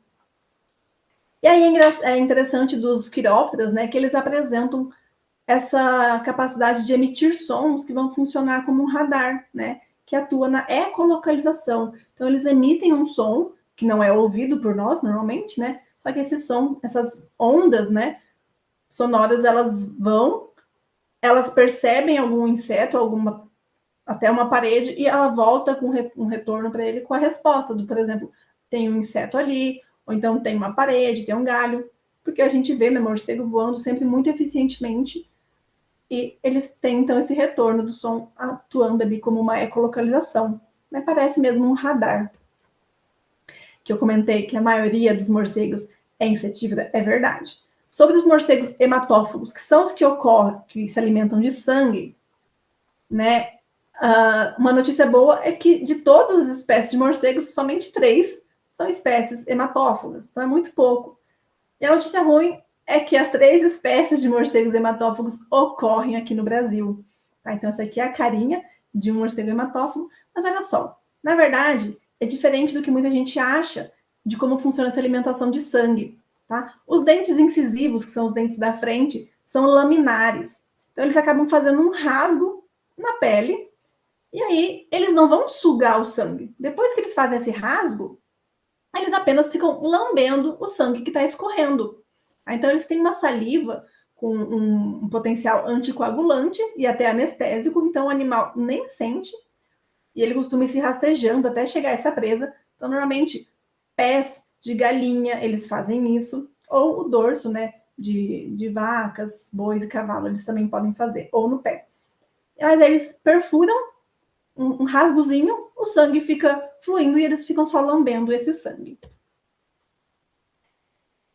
E aí é interessante dos quirópteras, né, que eles apresentam essa capacidade de emitir sons que vão funcionar como um radar, né, que atua na ecolocalização. Então, eles emitem um som que não é ouvido por nós normalmente, né, só que esse som, essas ondas, né, sonoras, elas percebem algum inseto, até uma parede, e ela volta com um retorno para ele com a resposta por exemplo, tem um inseto ali, ou então tem uma parede, tem um galho, porque a gente vê, né, morcego voando sempre muito eficientemente, e eles têm, então, esse retorno do som atuando ali como uma ecolocalização. Né? Parece mesmo um radar. Que eu comentei que a maioria dos morcegos é insetívora, é verdade. Sobre os morcegos hematófagos, que são os que se alimentam de sangue, né? Uma notícia boa é que de todas as espécies de morcegos, somente 3 são espécies hematófagas, então é muito pouco. E a notícia ruim é que as 3 espécies de morcegos hematófagos ocorrem aqui no Brasil. Tá? Então, essa aqui é a carinha de um morcego hematófago, mas olha só, na verdade, é diferente do que muita gente acha de como funciona essa alimentação de sangue. Tá? Os dentes incisivos, que são os dentes da frente, são laminares. Então, eles acabam fazendo um rasgo na pele, e aí eles não vão sugar o sangue. Depois que eles fazem esse rasgo, eles apenas ficam lambendo o sangue que está escorrendo. Então, eles têm uma saliva com um potencial anticoagulante e até anestésico, então o animal nem sente, e ele costuma ir se rastejando até chegar a essa presa. Então, normalmente, pés de galinha, eles fazem isso, ou o dorso, né, de vacas, bois e cavalo, eles também podem fazer, ou no pé. Mas eles perfuram um rasgozinho, o sangue fica fluindo e eles ficam só lambendo esse sangue.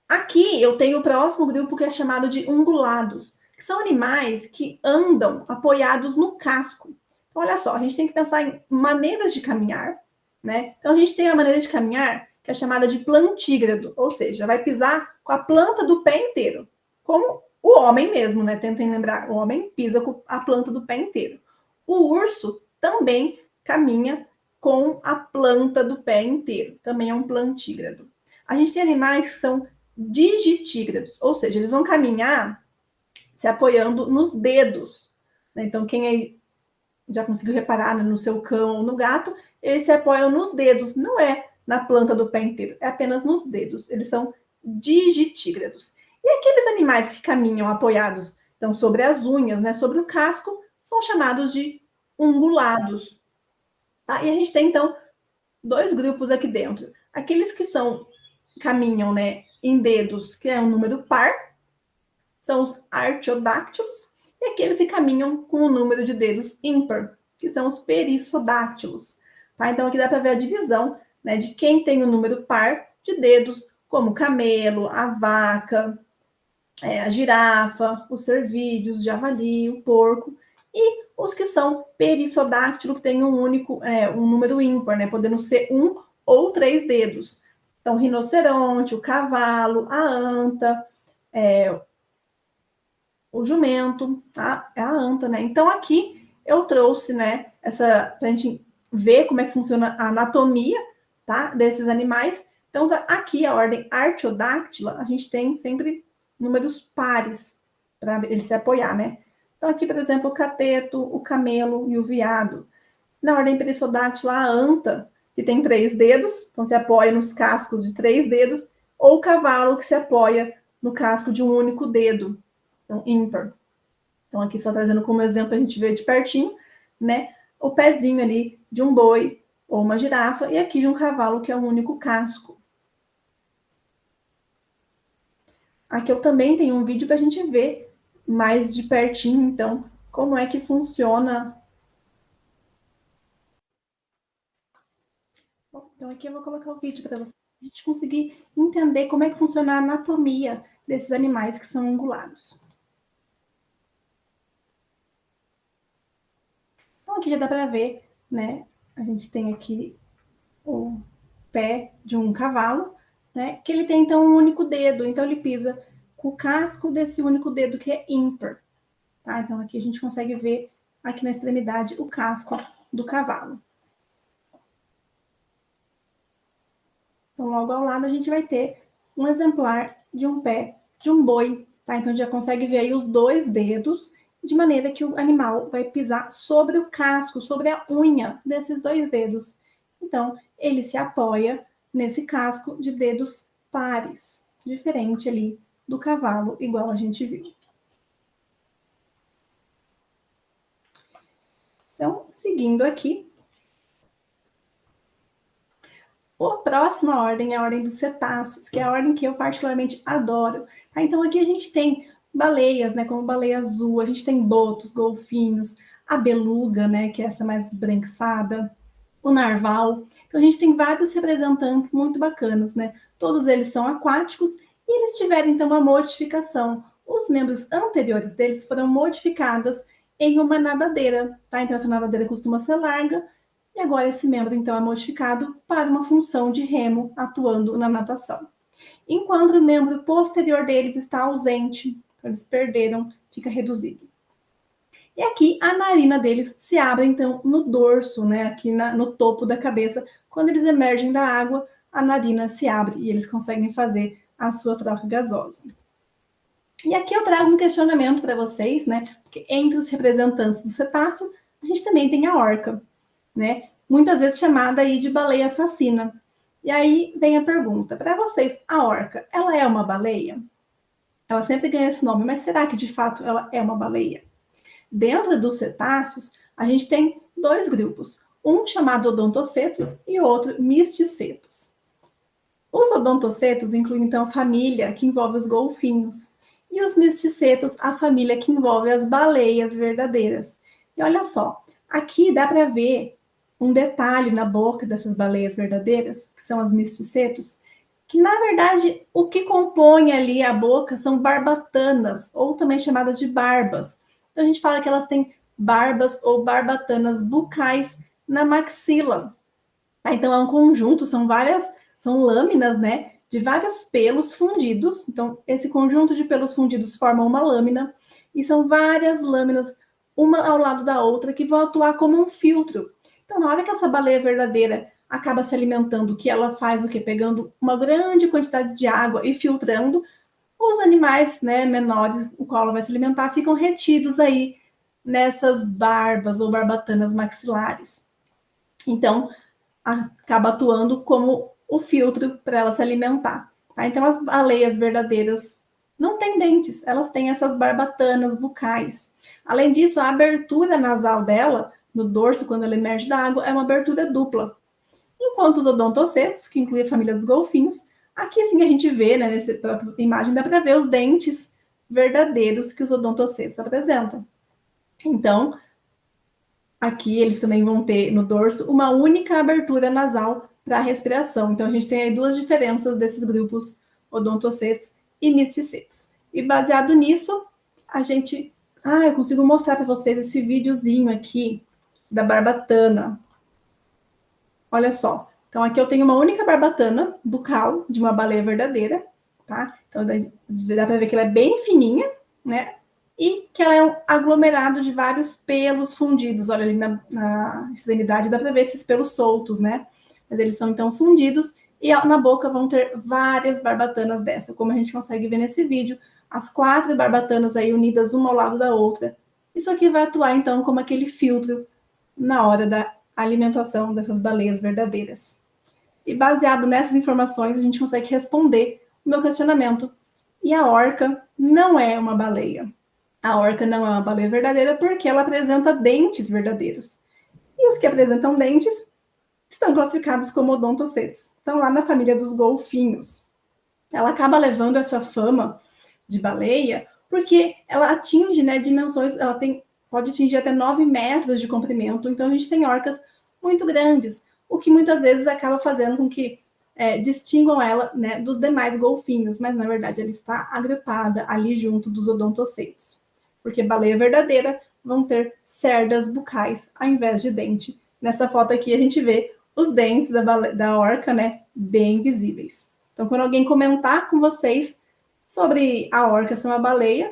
Aqui eu tenho o próximo grupo que é chamado de ungulados, que são animais que andam apoiados no casco. Então, olha só, a gente tem que pensar em maneiras de caminhar, né? Então, a gente tem a maneira de caminhar que é chamada de plantígrado, ou seja, vai pisar com a planta do pé inteiro, como o homem mesmo, né? Tentem lembrar, o homem pisa com a planta do pé inteiro. O urso também caminha com a planta do pé inteiro, também é um plantígrado. A gente tem animais que são digitígrados, ou seja, eles vão caminhar se apoiando nos dedos. Né? Então, quem aí já conseguiu reparar, né, no seu cão ou no gato, eles se apoiam nos dedos, não é na planta do pé inteiro, é apenas nos dedos. Eles são digitígrados. E aqueles animais que caminham apoiados, então, sobre as unhas, né, sobre o casco, são chamados de ungulados. Tá? E a gente tem, então, dois grupos aqui dentro. Aqueles que caminham, né, em dedos, que é um número par, são os artiodáctilos, e aqueles que caminham com o número de dedos ímpar, que são os perissodáctilos. Tá? Então, aqui dá para ver a divisão, né, de quem tem o número par de dedos, como o camelo, a vaca, a girafa, os cervídeos, o javali, o porco, e os que são perissodáctilo, que tem um número ímpar, né, podendo ser 1 ou 3 dedos. Então, o rinoceronte, o cavalo, a anta, o jumento, tá? É a anta, né? Então, aqui eu trouxe, né, pra gente ver como é que funciona a anatomia, tá? Desses animais. Então, aqui a ordem Artiodáctila, a gente tem sempre números pares para ele se apoiar, né? Então, aqui, por exemplo, o cateto, o camelo e o veado. Na ordem Perissodáctila, a anta, que tem 3 dedos, então se apoia nos cascos de 3 dedos, ou o cavalo, que se apoia no casco de um único dedo, então ímpar. Então, aqui só trazendo como exemplo, a gente vê de pertinho, né, o pezinho ali de um boi ou uma girafa, e aqui de um cavalo, que é um único casco. Aqui eu também tenho um vídeo para a gente ver mais de pertinho, então, como é que funciona. Bom, então aqui eu vou colocar o vídeo para você, a gente conseguir entender como é que funciona a anatomia desses animais que são ungulados. Então aqui já dá para ver, né? A gente tem aqui o pé de um cavalo, né? Que ele tem então um único dedo, então ele pisa com o casco desse único dedo que é ímpar. Tá? Então aqui a gente consegue ver aqui na extremidade o casco do cavalo. Então, logo ao lado, a gente vai ter um exemplar de um pé de um boi. Tá? Então, a gente já consegue ver aí os 2 dedos, de maneira que o animal vai pisar sobre o casco, sobre a unha desses 2 dedos. Então, ele se apoia nesse casco de dedos pares, diferente ali do cavalo, igual a gente viu. Então, seguindo aqui, a próxima ordem é a ordem dos cetáceos, que é a ordem que eu particularmente adoro. Tá? Então, aqui a gente tem baleias, né, como baleia azul, a gente tem botos, golfinhos, a beluga, né, que é essa mais esbranquiçada, o narval. Então, a gente tem vários representantes muito bacanas, né? Todos eles são aquáticos e eles tiveram, então, uma modificação. Os membros anteriores deles foram modificados em uma nadadeira, tá? Então, essa nadadeira costuma ser larga, e agora esse membro, então, é modificado para uma função de remo atuando na natação. Enquanto o membro posterior deles está ausente, então eles perderam, fica reduzido. E aqui a narina deles se abre, então, no dorso, né, aqui no topo da cabeça. Quando eles emergem da água, a narina se abre e eles conseguem fazer a sua troca gasosa. E aqui eu trago um questionamento para vocês, né? Porque entre os representantes do cetáceo, a gente também tem a orca, né? Muitas vezes chamada aí de baleia assassina. E aí vem a pergunta, para vocês, a orca, ela é uma baleia? Ela sempre ganha esse nome, mas será que de fato ela é uma baleia? Dentro dos cetáceos, a gente tem dois grupos, um chamado odontocetos e outro misticetos. Os odontocetos incluem, então, a família que envolve os golfinhos, e os misticetos, a família que envolve as baleias verdadeiras. E olha só, aqui dá para ver um detalhe na boca dessas baleias verdadeiras, que são as misticetos, que, na verdade, o que compõe ali a boca são barbatanas, ou também chamadas de barbas. Então, a gente fala que elas têm barbas ou barbatanas bucais na maxila. Então, é um conjunto, são lâminas, né, de vários pelos fundidos. Então, esse conjunto de pelos fundidos forma uma lâmina, e são várias lâminas, uma ao lado da outra, que vão atuar como um filtro. Então, na hora que essa baleia verdadeira acaba se alimentando, que ela faz o quê? Pegando uma grande quantidade de água e filtrando, os animais, né, menores, o qual ela vai se alimentar, ficam retidos aí nessas barbas ou barbatanas maxilares. Então, acaba atuando como o filtro para ela se alimentar. Tá? Então, as baleias verdadeiras não têm dentes, elas têm essas barbatanas bucais. Além disso, a abertura nasal dela, no dorso, quando ela emerge da água, é uma abertura dupla. Enquanto os odontocetos, que inclui a família dos golfinhos, aqui assim a gente vê, né, nessa imagem, dá para ver os dentes verdadeiros que os odontocetos apresentam. Então, aqui eles também vão ter no dorso uma única abertura nasal para a respiração. Então a gente tem aí duas diferenças desses grupos odontocetos e misticetos. E baseado nisso, a gente... eu consigo mostrar para vocês esse videozinho aqui da barbatana. Olha só. Então aqui eu tenho uma única barbatana bucal de uma baleia verdadeira, tá? Então dá para ver que ela é bem fininha, né? E que ela é um aglomerado de vários pelos fundidos. Olha ali na extremidade, dá para ver esses pelos soltos, né? Mas eles são, então, fundidos. E na boca vão ter várias barbatanas dessa, como a gente consegue ver nesse vídeo. As 4 barbatanas aí unidas uma ao lado da outra. Isso aqui vai atuar, então, como aquele filtro na hora da alimentação dessas baleias verdadeiras. E baseado nessas informações, a gente consegue responder o meu questionamento. E a orca não é uma baleia. A orca não é uma baleia verdadeira porque ela apresenta dentes verdadeiros. E os que apresentam dentes estão classificados como odontocetos. Estão lá na família dos golfinhos. Ela acaba levando essa fama de baleia porque ela atinge, né, dimensões, pode atingir até 9 metros de comprimento. Então a gente tem orcas muito grandes, o que muitas vezes acaba fazendo com que distingam ela, né, dos demais golfinhos, mas na verdade ela está agrupada ali junto dos odontocetos. Porque baleia verdadeira vão ter cerdas bucais ao invés de dente. Nessa foto aqui a gente vê os dentes da orca, né, bem visíveis. Então, quando alguém comentar com vocês sobre a orca ser uma baleia,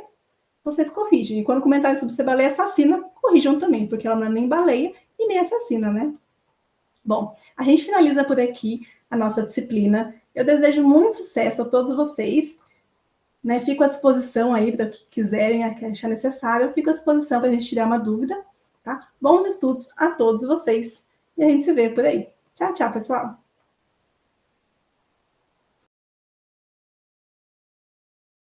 vocês corrigem. E quando comentarem sobre ser baleia assassina, corrijam também, porque ela não é nem baleia e nem assassina, né? Bom, a gente finaliza por aqui a nossa disciplina. Eu desejo muito sucesso a todos vocês. Né, fico à disposição aí para o que quiserem, achar necessário. Eu fico à disposição para a gente tirar uma dúvida. Tá? Bons estudos a todos vocês. E a gente se vê por aí. Tchau, tchau, pessoal.